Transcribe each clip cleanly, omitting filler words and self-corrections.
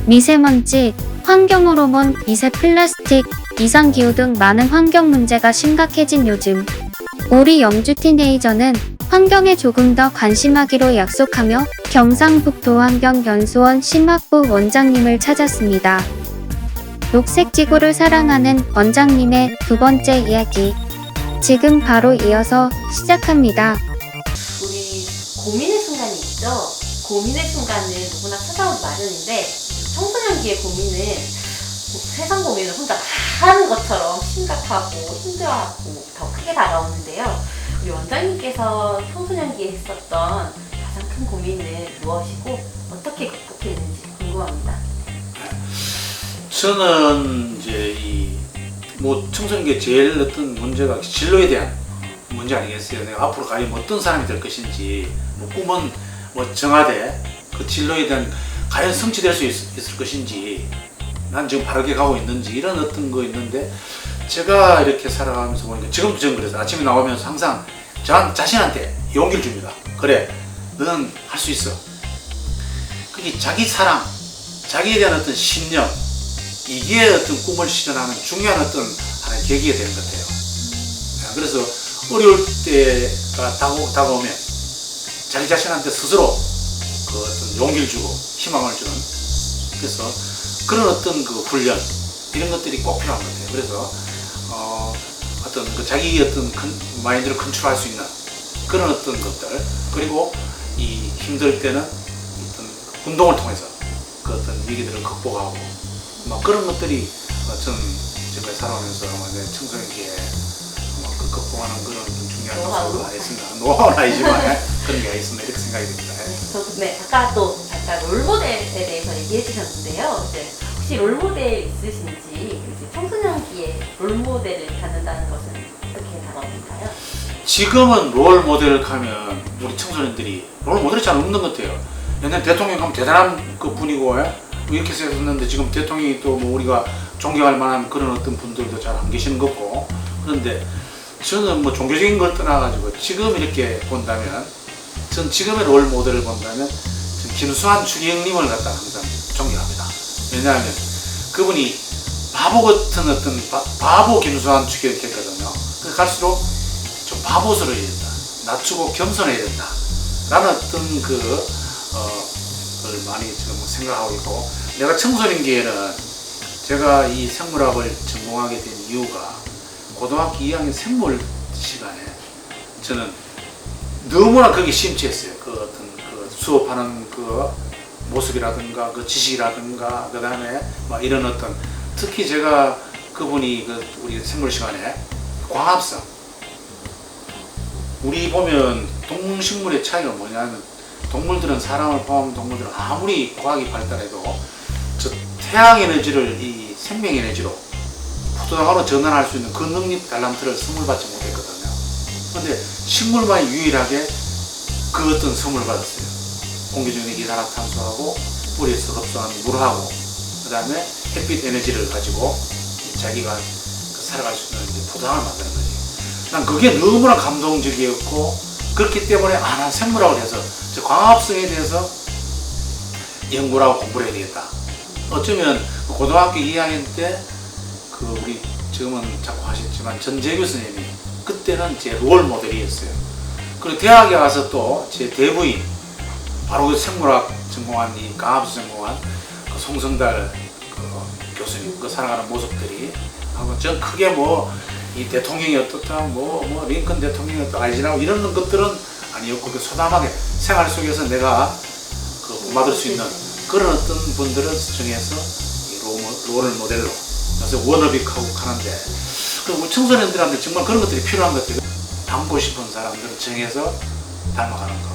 미세먼지, 환경호르몬, 미세 플라스틱, 이상기후 등 많은 환경 문제가 심각해진 요즘, 우리 영주 티네이저는 환경에 조금 더 관심하기로 약속하며 경상북도환경연수원 심학부 원장님을 찾았습니다. 녹색지구를 사랑하는 원장님의 두 번째 이야기, 지금 바로 이어서 시작합니다. 우리 고민의 순간이 있죠. 고민의 순간은 누구나 찾아오기 마련인데 청소년기의 고민은 세상 고민을 혼자 다 하는 것처럼 심각하고 힘들어하고 더 크게 다가오는데요. 우리 원장님께서 청소년기에 했었던 가장 큰 고민은 무엇이고 어떻게 극복했는지 궁금합니다. 저는 이제 청소년기에 제일 어떤 문제가 진로에 대한 문제 아니겠어요. 내가 앞으로 과연 어떤 사람이 될 것인지, 꿈은 정하되 그 진로에 대한 과연 성취될 수 있을 것인지, 난 지금 바르게 가고 있는지, 이런 어떤 거 있는데, 제가 이렇게 살아가면서 보니까 지금도 전 그래서 아침에 나오면서 항상 저 자신한테 용기를 줍니다. 그래, 너는 할 수 있어. 그게 자기 사랑, 자기에 대한 어떤 신념, 이게 어떤 꿈을 실현하는 중요한 어떤 하나의 계기가 되는 것 같아요. 그래서 어려울 때가 다가오면 자기 자신한테 스스로 그 어떤 용기를 주고 희망을 주는, 그래서 그런 어떤 그 훈련, 이런 것들이 꼭 필요한 것 같아요. 그래서 어떤 그 자기 어떤 마인드를 컨트롤할 수 있는 그런 어떤 것들, 그리고 이 힘들 때는 어떤 운동을 통해서 그 어떤 위기들을 극복하고, 그런 것들이 저는 제가 살아오면서 내 청소년기에 그 극복하는 그런 중요한 요소가 아니었습니다. 노하우는 아니지만 그런 게 있습니다. 이렇게 생각이 듭니다. 아까 또 잠깐 롤모델에 대해서 얘기해 주셨는데요. 혹시 롤모델 있으신지, 청소년기에 롤모델을 갖는다는 것은 어떻게 다가오는가요? 지금은 롤모델을 가면 우리 청소년들이 롤모델이 잘 없는 것 같아요. 옛날 대통령 가면 대단한 그 분이고 이렇게 했었는데, 지금 대통령이 또 우리가 존경할 만한 그런 어떤 분들도 잘 안 계시는 것 같고, 그런데 저는 종교적인 걸 떠나가지고 지금 이렇게 본다면, 전 지금의 롤모델을 본다면 전 김수환 추기경님을 갖다 항상 존경합니다. 왜냐하면 그분이 바보 같은 어떤 바보 김수환 추기경했거든요. 그래서 갈수록 좀 바보스러워야 된다, 낮추고 겸손해야 된다 라는 어떤 걸 많이 지금 생각하고 있고, 내가 청소년기에는 제가 이 생물학을 전공하게 된 이유가 고등학교 2학년 생물 시간에 저는 너무나 거기 심취했어요. 그 어떤 그 수업하는 그 모습이라든가 그 지식이라든가, 그 다음에 이런 어떤, 특히 제가 그분이 우리 생물 시간에 광합성, 우리 보면 동식물의 차이가 뭐냐면, 동물들은, 사람을 포함한 동물들은 아무리 과학이 발달해도 저 태양 에너지를 이 생명 에너지로 포토당으로 전환할 수 있는 그 능력 달란트를 선물 받지 못했거든요. 그런데 식물만이 유일하게 그 어떤 선물을 받았어요. 공기 중에 이산화탄소하고 뿌리에서 흡수한 물하고, 그 다음에 햇빛 에너지를 가지고 자기가 살아갈 수 있는 포도당을 만드는 거지. 난 그게 너무나 감동적이었고, 그렇기 때문에 난 생물학을 해서 저 광합성에 대해서 연구를 하고 공부를 해야 되겠다. 어쩌면 고등학교 2학년 때 우리 지금은 자꾸 하셨지만 전재규 선생님이 그때는 제 롤 모델이었어요. 그리고 대학에 가서 또 제 대부인, 바로 그 생물학 전공한, 이 광합성 전공한 그 송성달 그 교수님, 그 살아가는 모습들이 하고, 전 크게 이 대통령이 어떻다, 링컨 대통령이 어떻다, 알지나고 이런 것들은 아니었고, 그 소담하게 생활 속에서 내가 받을 수 있는 그런 어떤 분들을 정해서 이 롤을 모델로, 그래서 워너비하고 하는데, 우리 청소년들한테 정말 그런 것들이 필요한 것 같아요. 닮고 싶은 사람들을 정해서 닮아가는 거.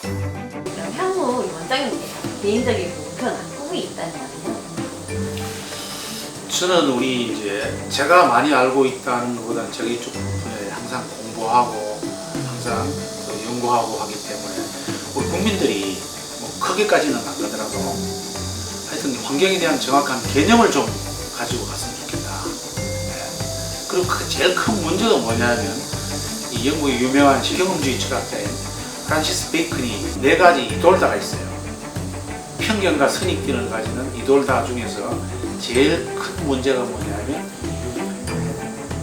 그럼 향후 원장님께서 개인적인 목표나 꿈이 있다는 말이요? 저는 우리 제가 많이 알고 있다는 것보다는 저기 쪽 부분에 항상 공부하고 항상 연구하고 하기 때문에 우리 국민들이 크게까지는 안 가더라도 어떤 환경에 대한 정확한 개념을 좀 가지고 갔으면 좋겠다. 예. 그리고 그 제일 큰 문제가 뭐냐면 이 영국의 유명한 경험주의 철학자인 프란시스 베이컨이 4가지 이돌다가 있어요. 편견과 선입견을 가지는 이돌다 중에서 제일 큰 문제가 뭐냐면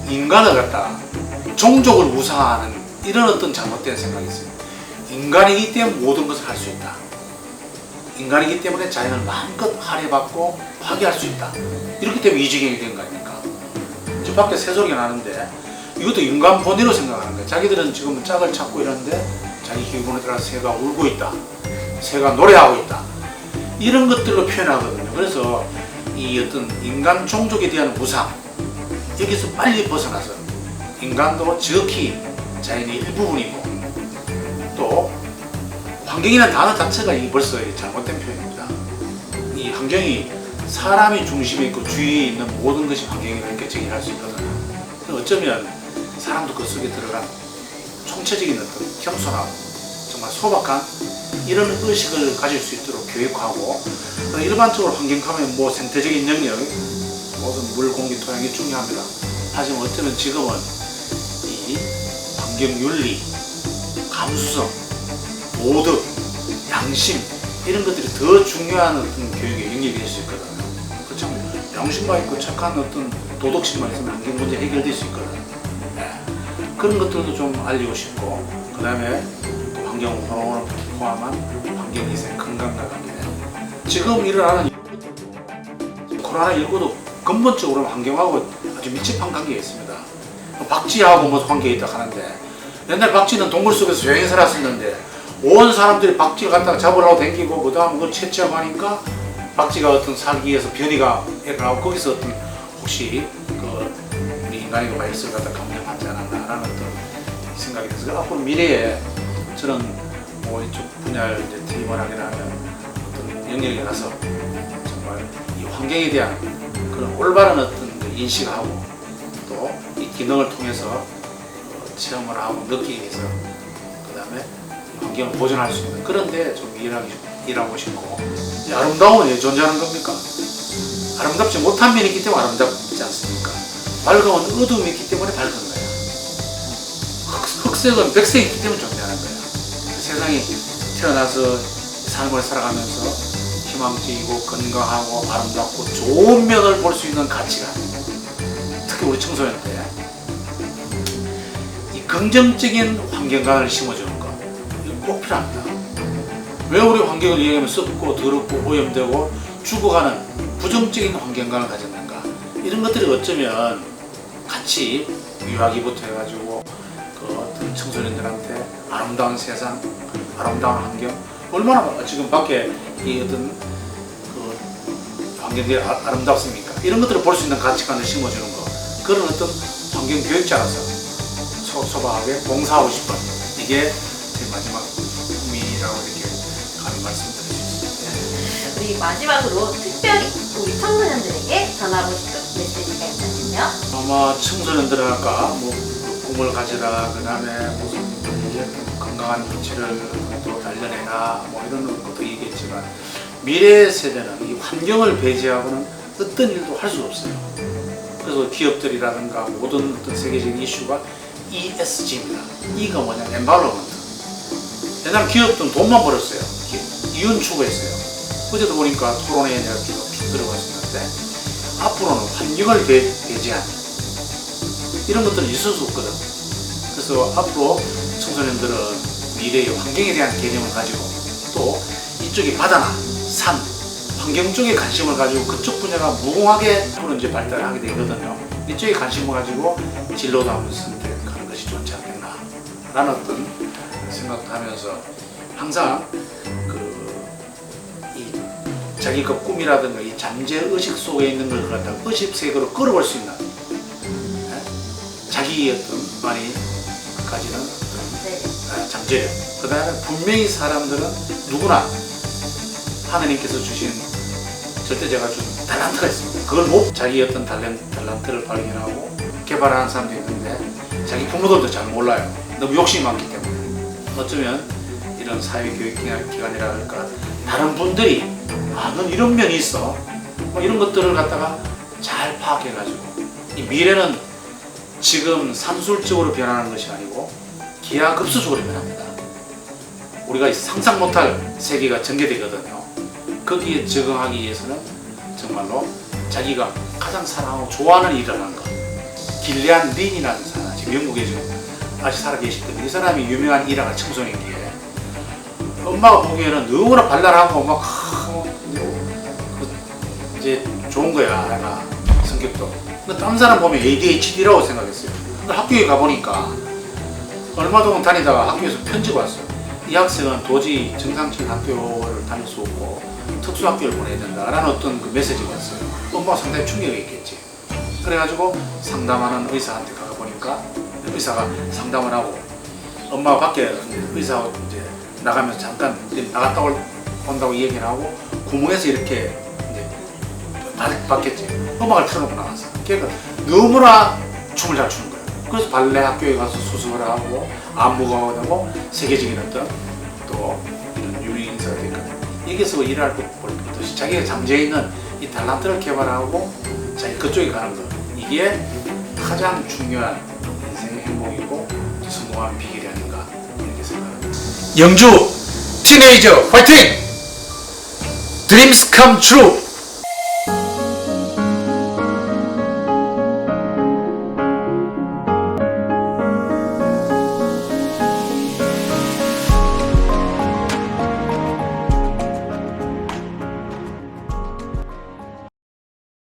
인간을 갖다 종족을 우상화하는 이런 어떤 잘못된 생각이 있어요. 인간이기 때문에 모든 것을 할 수 있다. 인간이기 때문에 자연을 마음껏 할애받고 파괴할 수 있다. 이렇기 때문에 이 지경이 된 거 아닙니까? 저 밖에 새소리가 나는데 이것도 인간 본의로 생각하는 거예요. 자기들은 지금 짝을 찾고 이러는데 자기 기분에 따라 새가 울고 있다. 새가 노래하고 있다. 이런 것들로 표현하거든요. 그래서 이 어떤 인간 종족에 대한 우상, 여기서 빨리 벗어나서 인간도 지극히 자연의 일부분이고, 또 환경이라는 단어 자체가 이 벌써 잘못된 표현입니다. 이 환경이 사람이 중심에 있고 주위에 있는 모든 것이 환경이라는 게 정의할 수 있거든요. 어쩌면 사람도 그 속에 들어간 총체적인 어떤 겸손하고 정말 소박한 이런 의식을 가질 수 있도록 교육하고, 일반적으로 환경하면 뭐 생태적인 영역, 모든 물, 공기, 토양이 중요합니다. 하지만 어쩌면 지금은 이 환경윤리, 감수성, 모덕, 양심 이런 것들이 더 중요한 어떤 교육의 영역이 될 수 있거든요. 그렇죠? 양심만 있고 착한 어떤 도덕심만 있으면 환경 문제 해결될 수 있거든요. 네. 그런 것들도 좀 알리고 싶고, 그 다음에 환경 호르몬을 포함한 환경위생, 건강과 관계된 지금 일어나는 코로나19도 근본적으로 환경하고 아주密집한 관계가 있습니다. 박쥐하고 뭐 관계가 있다 하는데, 옛날 박쥐는 동굴 속에서 조용히 살았었는데 온 사람들이 박쥐 갖다가 잡으려고 댕기고 그 다음 그걸 채취하고 하니까 박쥐가 어떤 살기 위해서 변이가 일어나고, 거기서 어떤 혹시 그 우리 인간의 바이러스를 갖다 감염하지 않았나라는 어떤 생각이 들어서, 앞으로 미래에 저는 뭐 이쪽 분야를 이제 팀을 하게 되면 어떤 영역에 가서 정말 이 환경에 대한 그런 올바른 어떤 그 인식하고 또 이 기능을 통해서 체험을 하고 느끼기 위해서, 그 다음에 환경을 보존할 수 있는 그런데 좀 일하고 싶고, 이 아름다움은 왜 존재하는 겁니까? 아름답지 못한 면이 있기 때문에 아름답지 않습니까? 밝음은 어두움이 있기 때문에 밝은 거야. 흑색은 백색이 있기 때문에 존재하는 거야. 세상에 태어나서 삶을 살아가면서 희망적이고 건강하고 아름답고 좋은 면을 볼 수 있는 가치가, 특히 우리 청소년 때 이 긍정적인 환경관을 심어주는 거, 이거 꼭 필요합니다. 왜 우리 환경을 이야기하면 썩고 더럽고 오염되고 죽어가는 부정적인 환경관을 가졌는가? 이런 것들이 어쩌면 같이 유아기부터 해가지고 그 어떤 청소년들한테 아름다운 세상, 아름다운 환경, 얼마나 지금 밖에 이 어떤 그 환경들이 아름답습니까? 이런 것들을 볼 수 있는 가치관을 심어주는 거, 그런 어떤 환경 교육자로서 소박하게 봉사하고 싶은, 이게 제 마지막 꿈이라고 이렇게 감히 말씀드릴 수 있습니다. 그리고 마지막으로 특별히 우리 청소년들에게 전하고 싶은 메시지가 있다면요? 아마 청소년들은 아까 뭐 꿈을 가지라, 그 다음에 무슨 건강한 인체를 또 단련해라, 뭐 이런 것도 얘기했지만, 미래 세대는 이 환경을 배제하고는 어떤 일도 할 수 없어요. 그래서 기업들이라든가 모든 어떤 세계적인 이슈가 ESG입니다. E가 뭐냐? Environment. 옛날 기업들은 돈만 벌었어요. 이윤 추구했어요. 어제도 보니까 토론회에 내가 쭉 들어갔었는데, 앞으로는 환경을 배제한 이런 것들은 있을 수 없거든. 그래서 앞으로 청소년들은 미래의 환경에 대한 개념을 가지고, 또 이쪽이 바다나 산, 환경 쪽에 관심을 가지고 그쪽 분야가 무궁하게 앞으로 이제 발달하게 되거든요. 이쪽에 관심을 가지고 진로도 한번 선택하는 것이 좋지 않겠나 라는 어떤 생각도 하면서, 항상 이 자기 그 꿈이라든가 이 잠재의식 속에 있는 걸 갖다가 의식세계로 끌어볼 수 있는 자기의 어떤 많이 가지는 잠재력, 그 다음에 분명히 사람들은 누구나 하느님께서 주신 절대제가 준 탤런트가 있습니다. 그걸 못 자기 어떤 탤런트를 발견하고 개발하는 사람도 있는데 자기 부모들도 잘 몰라요. 너무 욕심이 많기 때문에. 어쩌면 이런 사회교육기관이라 할까, 다른 분들이 넌 이런 면이 있어. 뭐 이런 것들을 갖다가 잘 파악해가지고 이 미래는 지금 산술적으로 변하는 것이 아니고 기하급수적으로 변합니다. 우리가 상상 못할 세계가 전개되거든요. 거기에 적응하기 위해서는 정말로 자기가 가장 사랑하고 좋아하는 일을 하는 것. 길리안 린이라는 사람, 지금 영국에 지금 아직 살아계실 텐데 이 사람이 유명한 일화가 청소년기에 엄마가 보기에는 너무나 발랄하고 막 이제 좋은 거야, 내가 성격도. 근데 다른 사람 보면 ADHD라고 생각했어요. 근데 학교에 가보니까 얼마 동안 다니다가 학교에서 편지가 왔어요. 이 학생은 도저히 정상적인 학교를 다닐 수 없고 특수학교를 보내야 된다라는 어떤 그 메시지가 왔어요. 엄마가 상당히 충격이 있겠지. 그래가지고 상담하는 의사한테 가보니까 의사가 상담을 하고 엄마가 밖에 의사하고 이제 나가면서 잠깐 나갔다 온다고 얘기를 하고 구멍에서 이렇게 이제 봤겠지. 음악을 틀어놓고 나갔어. 그러니까 너무나 춤을 잘 추는 거예요. 그래서 발레 학교에 가서 수습을 하고 안무가 되고 세계적인 어떤 또 이런 유명 인사가 됐거든요. 여기서 일할 것보듯이 자기가 잠재해 있는 이 탤런트를 개발하고 자기 그쪽에 가는 거, 이게 가장 중요한 인생의 행복이고 성공한 비결이 아닌가 이렇게 생각합니다. 영주 티네이저 화이팅! Dreams come true!